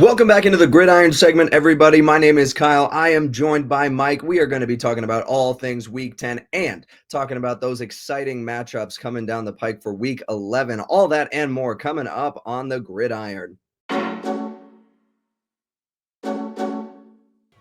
Welcome back into the Gridiron segment, everybody. My name is Kyle. I am joined by Mike. We are going to be talking about all things Week 10 and talking about those exciting matchups coming down the pike for Week 11. All that and more coming up on the Gridiron.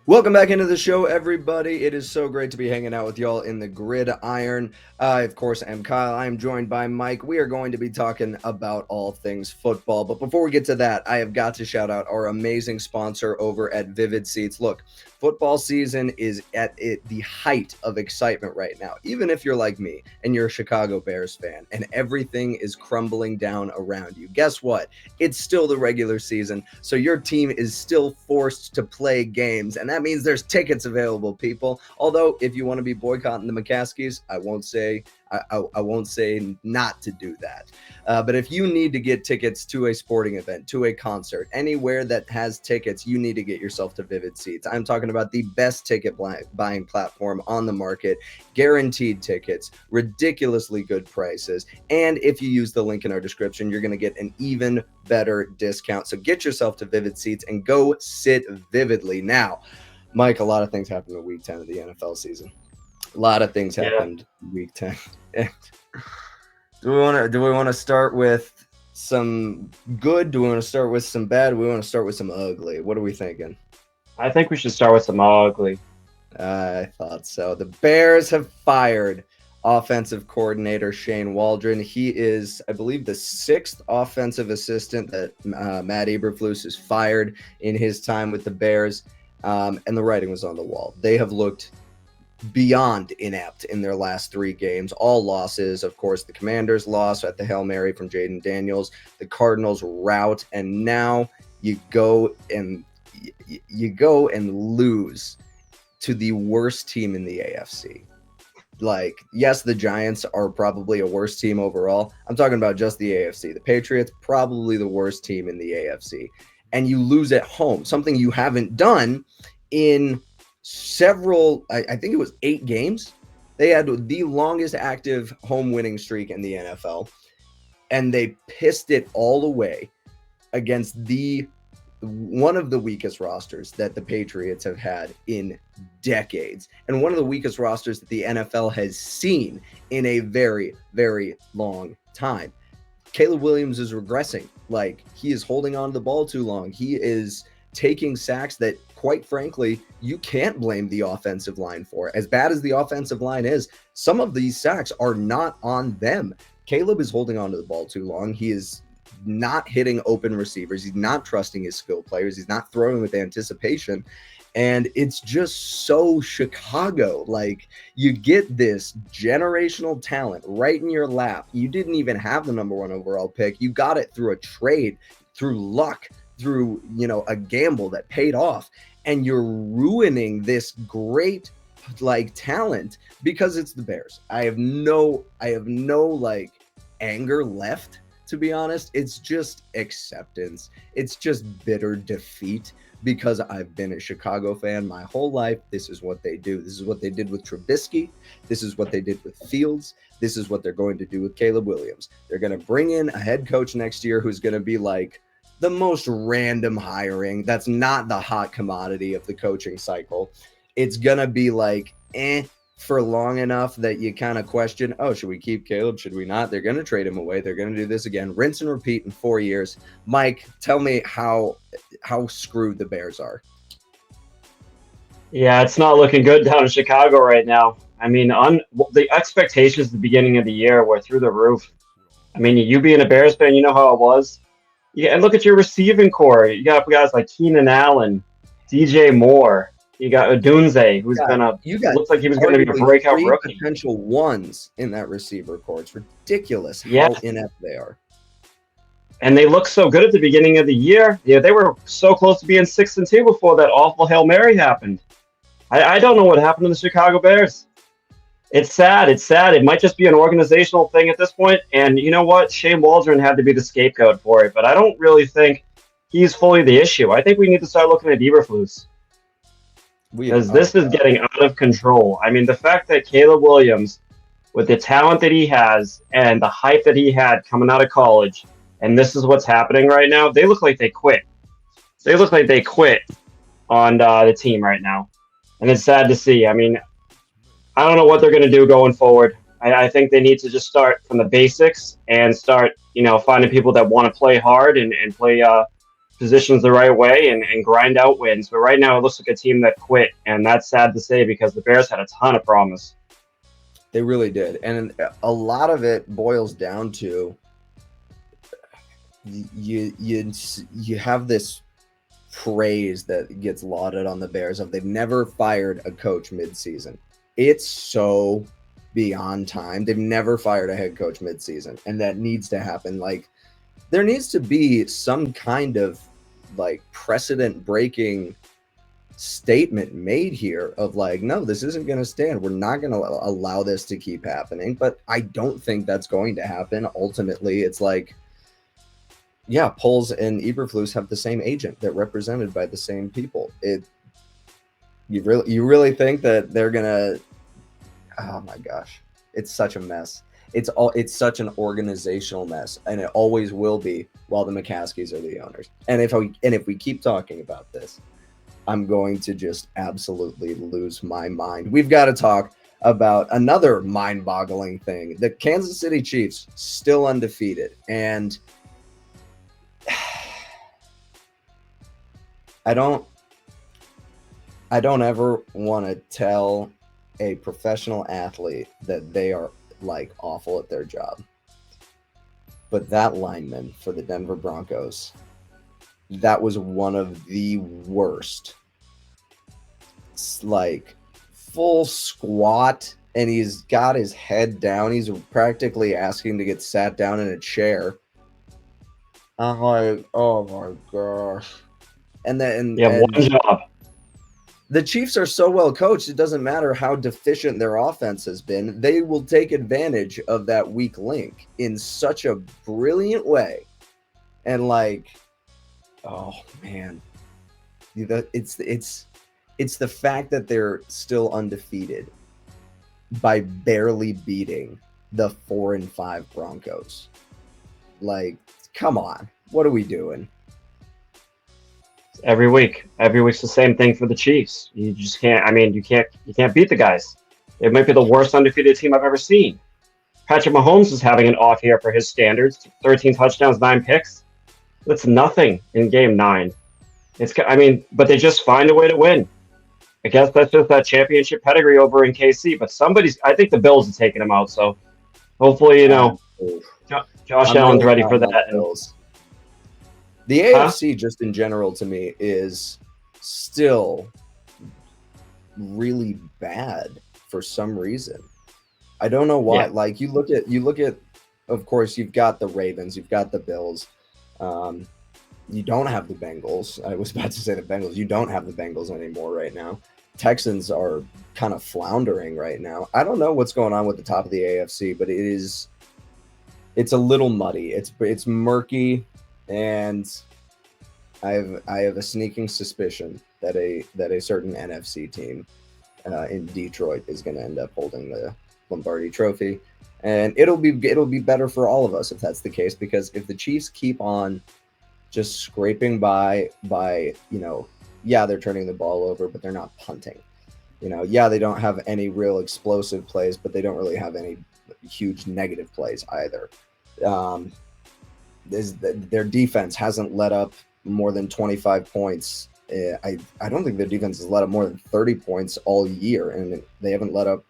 Welcome back into the show, everybody. It is so great to be hanging out with y'all in the Gridiron. Of course, I'm Kyle. I'm joined by Mike. We are going to be talking about all things football. But before we get to that, I have got to shout out our amazing sponsor over at Vivid Seats. Look, football season is at the height of excitement right now. Even if you're like me and you're a Chicago Bears fan and everything is crumbling down around you, guess what? It's still the regular season, so your team is still forced to play games, and that means there's tickets available, people. Although, if you want to be boycotting the McCaskies, I won't say not to do that. But if you need to get tickets to a sporting event, to a concert, anywhere that has tickets, you need to get yourself to Vivid Seats. I'm talking about the best ticket buying platform on the market, guaranteed tickets, ridiculously good prices, and if you use the link in our description, you're going to get an even better discount. So get yourself to Vivid Seats and go sit vividly. Now, Mike, a lot of things happened in Week 10 of the NFL season. A lot of things happened Week 10. Do we want to start with some good? Do we want to start with some bad? Do we want to start with some ugly? What are we thinking? I think we should start with some ugly. I thought so. The Bears have fired offensive coordinator Shane Waldron. He is, I believe, the sixth offensive assistant that Matt Eberflus has fired in his time with the Bears, and the writing was on the wall. They have looked beyond inept in their last three games, all losses. Of course, the Commanders lost at the Hail Mary from Jaden Daniels, the Cardinals rout, and now you go and lose to the worst team in the AFC. Like, yes, the Giants are probably a worse team overall. I'm talking about just the AFC. The Patriots, probably the worst team in the AFC. And you lose at home, something you haven't done in several, I think it was 8 games. They had the longest active home winning streak in the NFL, and they pissed it all away against one of the weakest rosters that the Patriots have had in decades, and one of the weakest rosters that the NFL has seen in a very, very long time. Caleb Williams is regressing. Like, he is holding on to the ball too long. He is taking sacks that, quite frankly, you can't blame the offensive line for. As bad as the offensive line is, some of these sacks are not on them. Caleb is holding on to the ball too long. He is not hitting open receivers. He's not trusting his skill players. He's not throwing with anticipation. And it's just so Chicago. Like, you get this generational talent right in your lap. You didn't even have the number 1 overall pick. You got it through a trade, through luck, through, a gamble that paid off. And you're ruining this great, talent because it's the Bears. I have no anger left, to be honest. It's just acceptance. It's just bitter defeat because I've been a Chicago fan my whole life. This is what they do. This is what they did with Trubisky. This is what they did with Fields. This is what they're going to do with Caleb Williams. They're going to bring in a head coach next year who's going to be like the most random hiring. That's not the hot commodity of the coaching cycle. It's going to be like, for long enough that you kind of question, should we keep Caleb? Should we not? They're going to trade him away. They're going to do this again. Rinse and repeat in 4 years. Mike, tell me how screwed the Bears are. Yeah, it's not looking good down in Chicago right now. I mean, the expectations at the beginning of the year were through the roof. I mean, you being a Bears fan, you know how it was. Yeah, and look at your receiving core. You got guys like Keenan Allen, DJ Moore. You got Odunze, who's looks like he was going to be a breakout rookie. Potential ones in that receiver core. It's ridiculous how inept they are. And they looked so good at the beginning of the year. Yeah, they were so close to being 6-2 before that awful Hail Mary happened. I don't know what happened to the Chicago Bears. It's sad. It's sad. It might just be an organizational thing at this point. And you know what? Shane Waldron had to be the scapegoat for it. But I don't really think he's fully the issue. I think we need to start looking at Eberflus. Because this is getting out of control. I mean, the fact that Caleb Williams, with the talent that he has and the hype that he had coming out of college, and this is what's happening right now, they look like they quit. they look like they quit on the team right now, and it's sad to see. I mean, I don't know what they're going to do going forward. I think they need to just start from the basics and start, finding people that want to play hard and play positions the right way and grind out wins. But right now, it looks like a team that quit, and that's sad to say because the Bears had a ton of promise. They really did, and a lot of it boils down to you have this praise that gets lauded on the Bears of they've never fired a coach midseason. It's so beyond time. They've never fired a head coach midseason, and that needs to happen. Like, there needs to be some kind of like precedent breaking statement made here of like, no, this isn't going to stand. We're not going to allow this to keep happening. But I don't think that's going to happen. Ultimately, it's like, yeah, Poles and Eberflus have the same agent. They're represented by the same people. You really think that they're gonna? Oh my gosh, it's such a mess. It's such an organizational mess, and it always will be while the McCaskies are the owners. And if we keep talking about this, I'm going to just absolutely lose my mind. We've got to talk about another mind-boggling thing. The Kansas City Chiefs still undefeated, and I don't ever want to tell a professional athlete that they are like awful at their job. But that lineman for the Denver Broncos, that was one of the worst. It's like full squat, and he's got his head down. He's practically asking to get sat down in a chair. I'm like, oh my gosh. And then You have one job. The Chiefs are so well coached, it doesn't matter how deficient their offense has been. They will take advantage of that weak link in such a brilliant way. And like, oh man, it's the fact that they're still undefeated by barely beating the 4-5 Broncos. Like, come on, what are we doing? Every week's the same thing for the Chiefs. You just can't. I mean, you can't beat the guys. It might be the worst undefeated team I've ever seen. Patrick Mahomes is having an off year for his standards. 13 touchdowns, 9 picks. That's nothing in Game 9. But they just find a way to win. I guess that's just that championship pedigree over in KC. But I think the Bills are taking them out. So hopefully, Josh Allen's ready for that. The AFC, just in general, to me, is still really bad for some reason. I don't know why. Yeah. Like, you look at, of course, you've got the Ravens, you've got the Bills. You don't have the Bengals. I was about to say the Bengals. You don't have the Bengals anymore right now. Texans are kind of floundering right now. I don't know what's going on with the top of the AFC, but it's a little muddy. It's murky. And I have a sneaking suspicion that a certain NFC team in Detroit is going to end up holding the Lombardi Trophy, and it'll be better for all of us if that's the case. Because if the Chiefs keep on just scraping by, yeah, they're turning the ball over, but they're not punting. Yeah, they don't have any real explosive plays, but they don't really have any huge negative plays either. Their defense hasn't let up more than 25 points. I don't think their defense has let up more than 30 points all year, and they haven't let up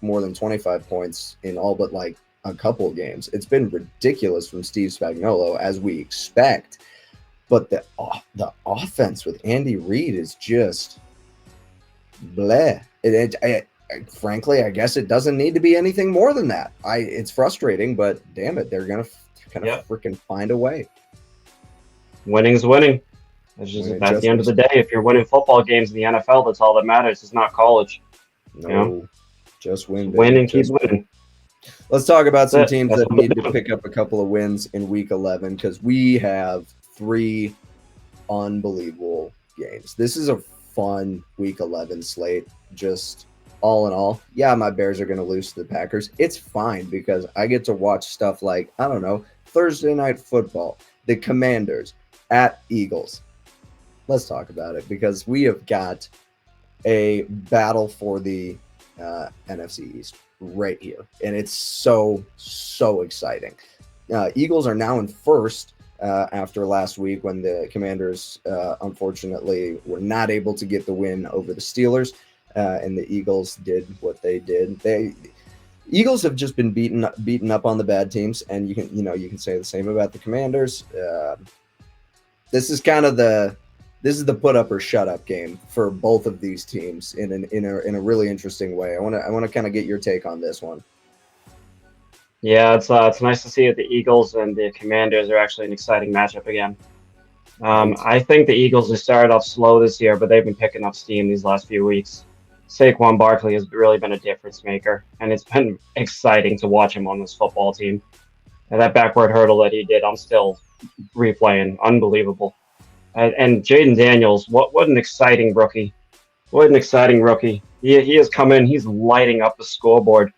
more than 25 points in all but like a couple of games. It's been ridiculous from Steve Spagnuolo, as we expect. But the offense with Andy Reid is just bleh. Frankly, I guess it doesn't need to be anything more than that. It's frustrating, but damn it, they're gonna freaking find a way. Winning's winning. At the end of the day, if you're winning football games in the NFL, that's all that matters. It's not college. No, just win. Win and keep winning. Let's talk about some teams that need to pick up a couple of wins in Week 11, because we have 3 unbelievable games. This is a fun Week 11 slate. Just all in all, yeah, my Bears are going to lose to the Packers. It's fine because I get to watch stuff like, I don't know, Thursday Night Football, the Commanders at Eagles. Let's talk about it because we have got a battle for the NFC East right here, and it's so exciting. Eagles are now in first after last week when the Commanders unfortunately were not able to get the win over the Steelers, and the Eagles did what they did. Eagles have just been beaten up on the bad teams, and you can say the same about the Commanders. This is kind of the put up or shut up game for both of these teams in a really interesting way. I want to kind of get your take on this one. Yeah, it's nice to see that the Eagles and the Commanders are actually an exciting matchup again. Right. I think the Eagles have started off slow this year, but they've been picking up steam these last few weeks. Saquon Barkley has really been a difference maker, and it's been exciting to watch him on this football team. And that backward hurdle that he did, I'm still replaying. Unbelievable. And Jaden Daniels, what an exciting rookie. What an exciting rookie. He has come in, he's lighting up the scoreboard.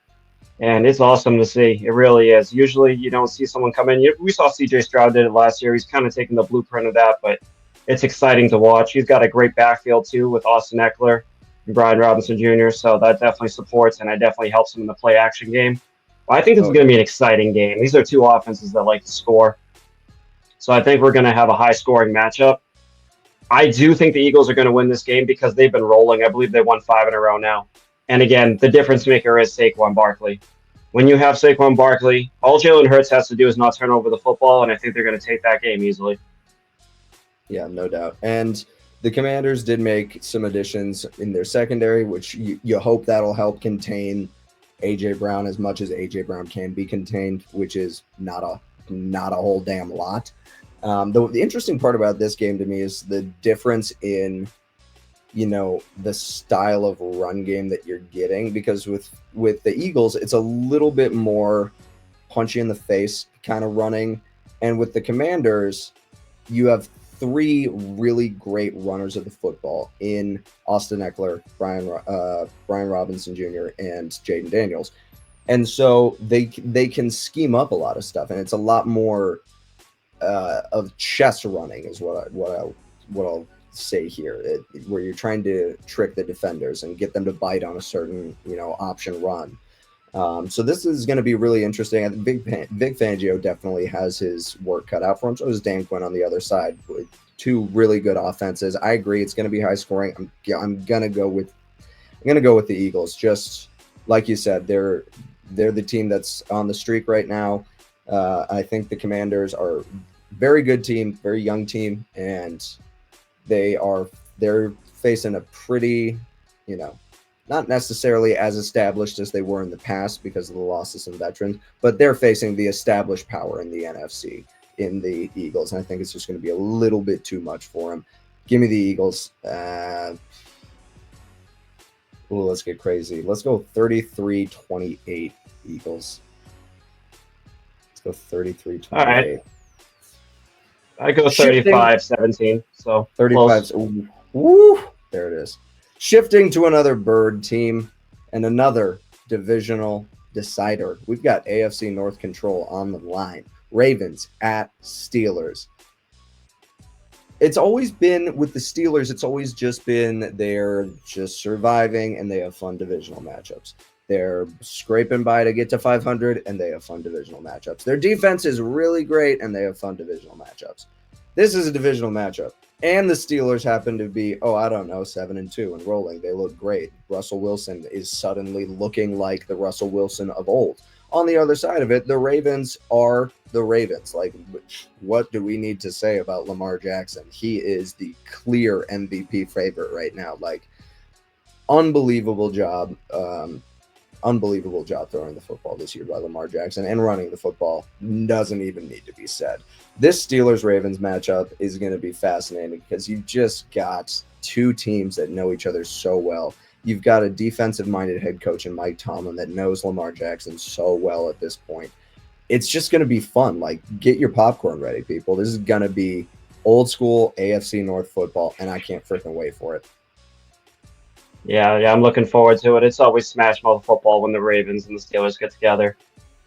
And it's awesome to see. It really is. Usually you don't see someone come in. We saw CJ Stroud did it last year. He's kind of taking the blueprint of that, but it's exciting to watch. He's got a great backfield too with Austin Eckler and Brian Robinson Jr., so that definitely supports and it definitely helps him in the play action game. I think this is going to be an exciting game. These are two offenses that like to score. So I think we're going to have a high scoring matchup. I do think the Eagles are going to win this game because they've been rolling. I believe they won 5 in a row now. And again, the difference maker is Saquon Barkley. When you have Saquon Barkley, all Jalen Hurts has to do is not turn over the football, and I think they're going to take that game easily. Yeah, no doubt. And the Commanders did make some additions in their secondary, which you hope that'll help contain A.J. Brown as much as A.J. Brown can be contained, which is not a whole damn lot. The interesting part about this game to me is the difference in, the style of run game that you're getting, because with the Eagles, it's a little bit more punchy in the face kind of running. And with the Commanders, you have 3 really great runners of the football in Austin Eckler, Brian Robinson Jr., and Jaden Daniels. And so they can scheme up a lot of stuff, and it's a lot more of chess running is what I'll say here, where you're trying to trick the defenders and get them to bite on a certain option run. So this is going to be really interesting. I think Vic Fangio definitely has his work cut out for him. So does Dan Quinn on the other side. 2 really good offenses. I agree, it's going to be high scoring. I'm gonna go with the Eagles. Just like you said, they're the team that's on the streak right now. I think the Commanders are a very good team, very young team, and they're facing a pretty, not necessarily as established as they were in the past because of the loss of some veterans, but they're facing the established power in the NFC in the Eagles. And I think it's just going to be a little bit too much for them. Give me the Eagles. Let's get crazy. Let's go 33-28 Eagles. Let's go 33-28. All right. I go 35-17. So 35. Woo! There it is. Shifting to another bird team and another divisional decider. We've got AFC North control on the line. Ravens at Steelers. It's always been with the Steelers, it's always just been they're just surviving and they have fun divisional matchups. They're scraping by to get to 500 and they have fun divisional matchups. Their defense is really great and they have fun divisional matchups. This is a divisional matchup. And the Steelers happen to be, 7-2 and rolling. They look great. Russell Wilson is suddenly looking like the Russell Wilson of old. On the other side of it, the Ravens are the Ravens. Like, what do we need to say about Lamar Jackson? He is the clear MVP favorite right now. Like, unbelievable job throwing the football this year by Lamar Jackson, and running the football doesn't even need to be said. This Steelers-Ravens matchup is going to be fascinating because you've just got 2 teams that know each other so well. You've got a defensive-minded head coach in Mike Tomlin that knows Lamar Jackson so well at this point. It's just going to be fun. Like, get your popcorn ready, people. This is going to be old-school AFC North football, and I can't freaking wait for it. Yeah, I'm looking forward to it. It's always smash mouth football when the Ravens and the Steelers get together.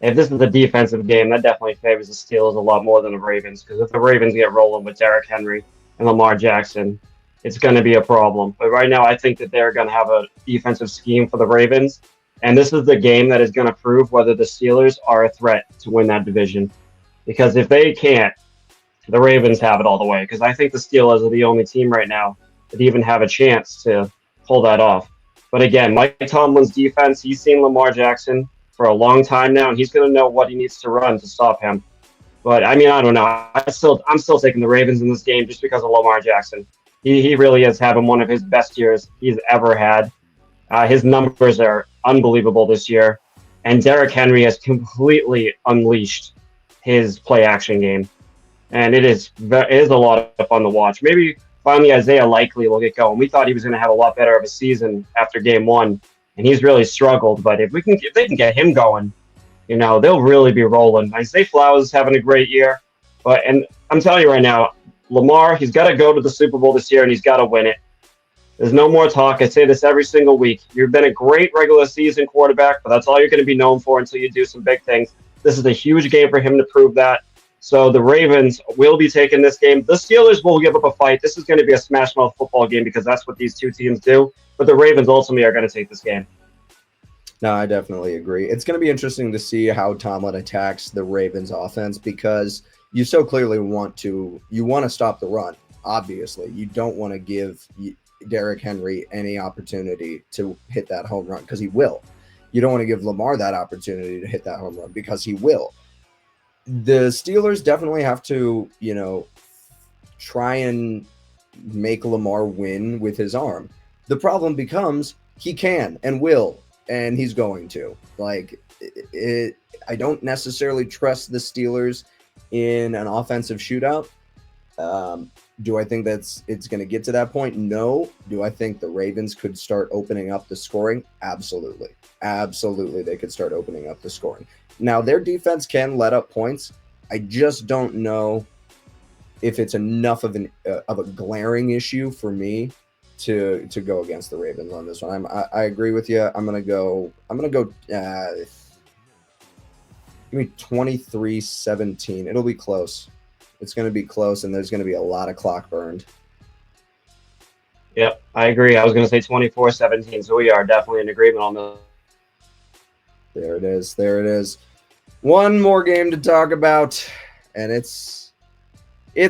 If this is a defensive game, that definitely favors the Steelers a lot more than the Ravens, because if the Ravens get rolling with Derrick Henry and Lamar Jackson, it's going to be a problem. But right now, I think that they're going to have a defensive scheme for the Ravens. And this is the game that is going to prove whether the Steelers are a threat to win that division. Because if they can't, the Ravens have it all the way. Because I think the Steelers are the only team right now that even have a chance to pull that off. But again, Mike Tomlin's defense, he's seen Lamar Jackson for a long time now, and he's going to know what he needs to run to stop him. But I mean, I don't know. I'm still taking the Ravens in this game just because of Lamar Jackson. He really is having one of his best years he's ever had. His numbers are unbelievable this year, and Derrick Henry has completely unleashed his play action game, and it is a lot of fun to watch. Maybe finally Isaiah Likely will get going. We thought he was going to have a lot better of a season after game one, and he's really struggled. But if they can get him going, they'll really be rolling. Isaiah Flowers is having a great year, and I'm telling you right now, Lamar, he's got to go to the Super Bowl this year, and he's got to win it. There's no more talk. I say this every single week. You've been a great regular season quarterback, but that's all you're going to be known for until you do some big things. This is a huge game for him to prove that. So the Ravens will be taking this game. The Steelers will give up a fight. This is going to be a smash mouth football game because that's what these two teams do. But the Ravens ultimately are going to take this game. No, I definitely agree. It's going to be interesting to see how Tomlin attacks the Ravens offense because you so clearly want to stop the run. Obviously, you don't want to give Derrick Henry any opportunity to hit that home run because he will. You don't want to give Lamar that opportunity to hit that home run because he will. The Steelers definitely have to, try and make Lamar win with his arm. The problem becomes he can and will, and he's going to. I don't necessarily trust the Steelers in an offensive shootout. Do I think it's going to get to that point? No. Do I think the Ravens could start opening up the scoring? Absolutely. Absolutely, they could start opening up the scoring. Now, their defense can let up points. I just don't know if it's enough of a glaring issue for me to go against the Ravens on this one. I agree with you. I'm gonna go. Give me 23-17. It'll be close. It's going to be close, and there's going to be a lot of clock burned. Yep, I agree. I was going to say 24-17, so we are definitely in agreement on this. There it is. There it is. One more game to talk about, and it's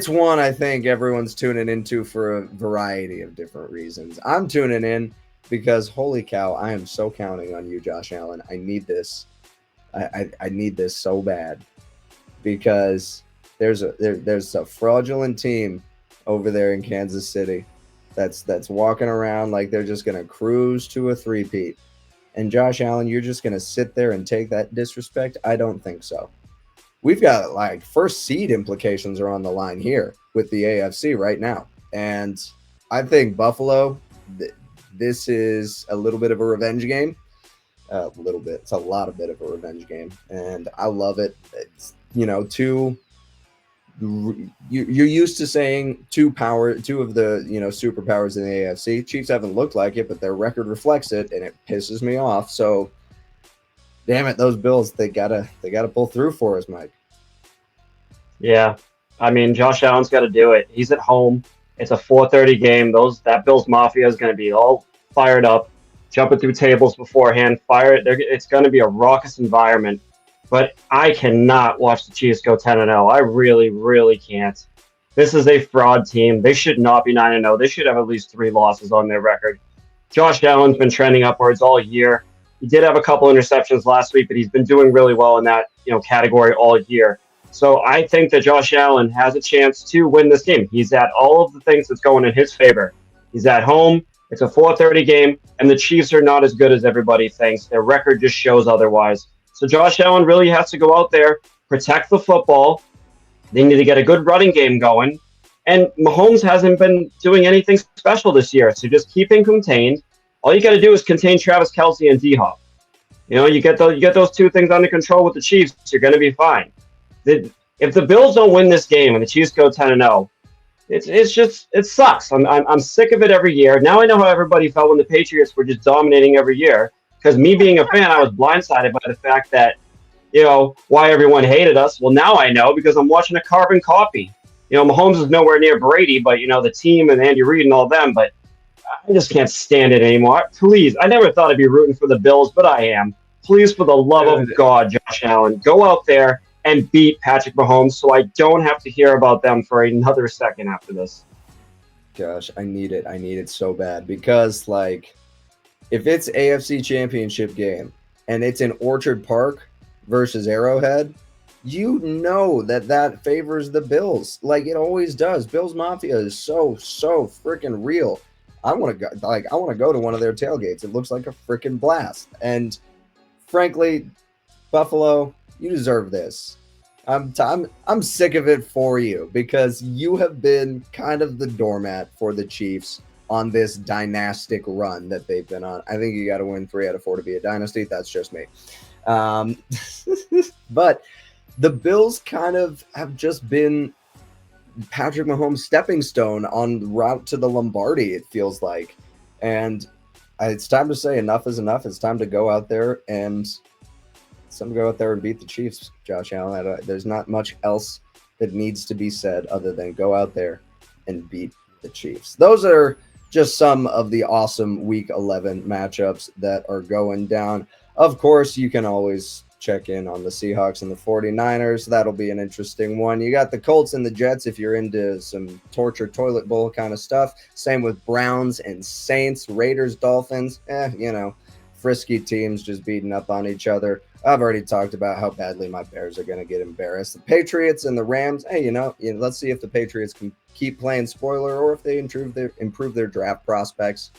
one I think everyone's tuning into for a variety of different reasons. I'm tuning in because, holy cow, I am so counting on you, Josh Allen. I need this. I need this so bad because there's a fraudulent team over there in Kansas City that's walking around like they're just gonna cruise to a three-peat. And Josh Allen, you're just gonna sit there and take that disrespect? I don't think so. We've got first seed implications are on the line here with the AFC right now, and I think Buffalo. This is a little bit of a revenge game. A little bit. It's a lot of bit of a revenge game, and I love it. It's you're used to saying two of the superpowers in the AFC. Chiefs haven't looked like it, but their record reflects it, and it pisses me off. So, damn it, those Bills they gotta pull through for us, Mike. Yeah, I mean Josh Allen's got to do it. He's at home. It's a 4:30 game. That Bills Mafia is going to be all fired up, jumping through tables beforehand. It's going to be a raucous environment. But I cannot watch the Chiefs go 10-0. I really, really can't. This is a fraud team. They should not be 9-0. They should have at least 3 losses on their record. Josh Allen's been trending upwards all year. He did have a couple interceptions last week, but he's been doing really well in that category all year. So I think that Josh Allen has a chance to win this game. He's at all of the things that's going in his favor. He's at home. It's a 4:30 game, and the Chiefs are not as good as everybody thinks. Their record just shows otherwise. So Josh Allen really has to go out there, protect the football. They need to get a good running game going. And Mahomes hasn't been doing anything special this year, so just keep him contained. All you got to do is contain Travis Kelce and D-Hop. You get those two things under control with the Chiefs, you're going to be fine. If the Bills don't win this game and the Chiefs go 10-0, it sucks. I'm sick of it every year. Now I know how everybody felt when the Patriots were just dominating every year. Because me being a fan, I was blindsided by the fact that, why everyone hated us. Well, now I know because I'm watching a carbon copy. Mahomes is nowhere near Brady, but the team and Andy Reid and all them. But I just can't stand it anymore. Please, I never thought I'd be rooting for the Bills, but I am. Please, for the love of God, Josh Allen, go out there and beat Patrick Mahomes so I don't have to hear about them for another second after this. Gosh, I need it. I need it so bad because, like, if it's AFC Championship game and it's in Orchard Park versus Arrowhead, that favors the Bills, like it always does. Bills Mafia is so freaking real. I want to go, I want to go to one of their tailgates. It looks like a freaking blast. And frankly, Buffalo, you deserve this. I'm sick of it for you because you have been kind of the doormat for the Chiefs on this dynastic run that they've been on. I think you got to win 3 out of 4 to be a dynasty. That's just me. But the Bills kind of have just been Patrick Mahomes' stepping stone on route to the Lombardi, it feels like. And it's time to say enough is enough. It's time to go out there and beat the Chiefs, Josh Allen. There's not much else that needs to be said other than go out there and beat the Chiefs. Those are just some of the awesome Week 11 matchups that are going down. Of course, you can always check in on the Seahawks and the 49ers. That'll be an interesting one. You got the Colts and the Jets if you're into some torture toilet bowl kind of stuff. Same with Browns and Saints, Raiders, Dolphins. Frisky teams just beating up on each other. I've already talked about how badly my Bears are going to get embarrassed. The Patriots and the Rams, hey, let's see if the Patriots can keep playing spoiler or if they improve their draft prospects.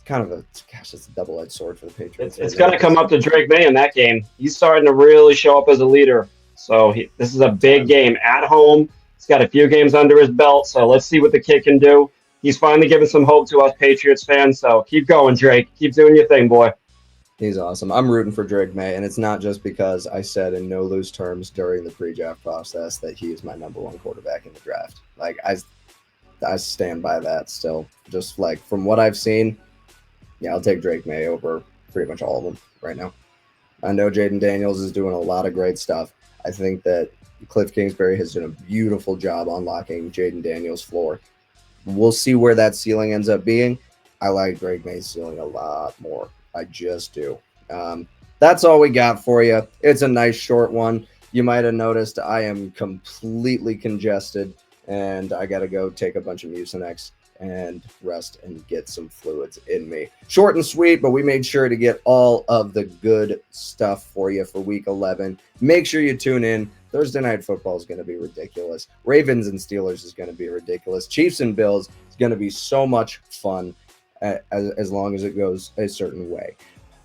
It's a double-edged sword for the Patriots. It's going to come up to Drake May in that game. He's starting to really show up as a leader. So this is a big game at home. He's got a few games under his belt, so let's see what the kid can do. He's finally given some hope to us Patriots fans, so keep going, Drake. Keep doing your thing, boy. He's awesome. I'm rooting for Drake May, and it's not just because I said in no loose terms during the pre-draft process that he is my number one quarterback in the draft. Like, I stand by that still. Just like from what I've seen, yeah, I'll take Drake May over pretty much all of them right now. I know Jaden Daniels is doing a lot of great stuff. I think that Cliff Kingsbury has done a beautiful job unlocking Jaden Daniels' floor. We'll see where that ceiling ends up being. I like Drake May's ceiling a lot more. I just do. That's all we got for you. It's a nice short one. You might have noticed I am completely congested, and I got to go take a bunch of Mucinex and rest and get some fluids in me. Short and sweet, but we made sure to get all of the good stuff for you for Week 11. Make sure you tune in. Thursday Night Football is going to be ridiculous. Ravens and Steelers is going to be ridiculous. Chiefs and Bills is going to be so much fun as long as it goes a certain way.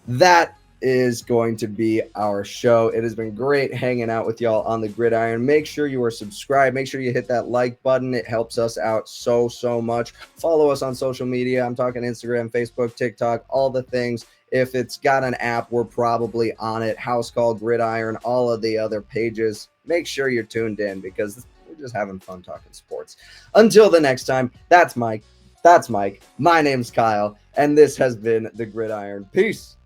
That is going to be our show. It has been great hanging out with y'all on the Gridiron. Make sure you are subscribed. Make sure you hit that like button. It helps us out so much. Follow us on social media. I'm talking Instagram, Facebook, TikTok, all the things. If it's got an app, we're probably on it. House Call, Gridiron, all of the other pages. Make sure you're tuned in because we're just having fun talking sports. Until the next time, that's Mike. That's Mike. My name's Kyle, and this has been the Gridiron. Peace.